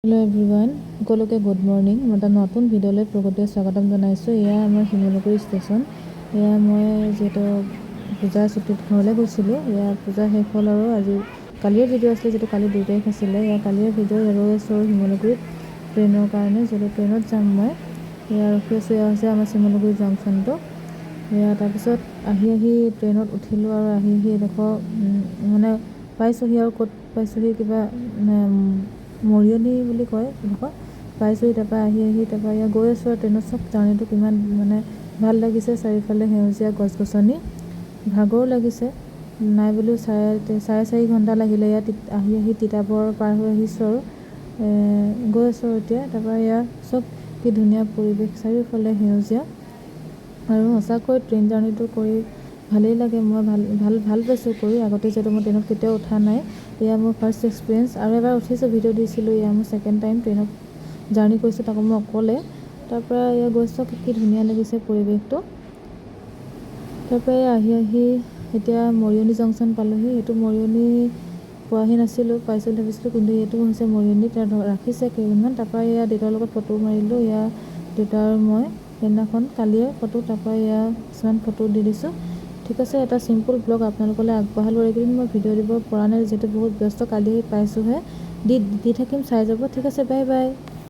Hello everyone সকলোকে good morning মই এটা নতুন ভিডিঅ'লৈ প্ৰগতিৰে স্বাগতম জনাইছোঁ। এয়া আমাৰ শিমলুগুৰি ষ্টেচন। এয়া মই যেটো পূজা ছুটিত ঘৰলৈ গৈছিলোঁ। এয়া পূজা শেষ হ'ল আৰু আজি কালিৰ ভিডিঅ' আছিলে, যেটো কালি 2 তাৰিখ আছিলে। এয়া কালিৰ ভিডিঅ' ৰৈ আছোঁ শিমলুগুৰিত ট্ৰেইনৰ কাৰণে, যেটো ট্ৰেইনত যাম মই। এয়া ৰখি আছোঁ, এয়া হৈছে আমাৰ শিমলুগুৰি জংচনটো। এয়া তাৰপিছত আহি ট্ৰেইনত উঠিলোঁ আৰু আহি এডোখৰ মানে পাইছোঁহি আৰু ক'ত পাইছোঁহি কিবা মৰিয়নি বুলি কয় এডোখৰ পাইছোঁহি। তাৰপৰা আহি তাৰপৰা এয়া গৈ আছোঁ আৰু ট্ৰেইনত। চব জাৰ্ণিটো কিমান মানে ভাল লাগিছে, চাৰিওফালে সেউজীয়া গছ গছনি, ভাগৰো লাগিছে নাই বুলিও চাৰে 4 ঘণ্টা লাগিলে ইয়াত আহি তিতাবৰ পাৰ হৈ আহিছোঁ আৰু গৈ আছোঁ এতিয়া। তাৰপৰা এয়া চব কি ধুনীয়া পৰিৱেশ, চাৰিওফালে সেউজীয়া আৰু সঁচাকৈ ট্ৰেইন জাৰ্ণিটো কৰি ভালেই লাগে। মই ভাল পাইছোঁ কৰি। আগতে যিহেতু মই ট্ৰেইনত কেতিয়াও উঠা নাই, এয়া মোৰ ফাৰ্ষ্ট এক্সপিৰিয়েঞ্চ। আৰু এবাৰ উঠিছোঁ, ভিডিঅ' দিছিলোঁ। এয়া মোৰ ছেকেণ্ড টাইম ট্ৰেইনত জাৰ্ণি কৰিছোঁ, তাকো মই অকলে। তাৰপৰা এয়া গৈছোঁ, কি ধুনীয়া লাগিছে পৰিৱেশটো। তাৰপৰা আহি এতিয়া মৰিয়নি জংচন পালোঁহি। এইটো মৰিয়নি পোৱাহি নাছিলোঁ, পাইছোঁ ভাবিছিলোঁ, কিন্তু এইটো হৈছে মৰিয়নি। তাত ৰাখিছে কেইদিনমান। তাৰপৰা এয়া দেউতাৰ লগত ফটো মাৰিলোঁ। এয়া দেউতা আৰু মই সেইদিনাখন কালিয়ে ফটো। তাৰপৰা এয়া কিছুমান ফটো দি দিছোঁ। ঠিক আছে, এটা চিম্পুল ব্লগ আপোনালোকলৈ আগবঢ়ালোঁ। এইকেইদিন মই ভিডিঅ' দিব পৰা নাই, যিহেতু বহুত ব্যস্ত। কালি পাইছোঁহে, দি থাকিম, চাই যাব। ঠিক আছে, বাই বাই।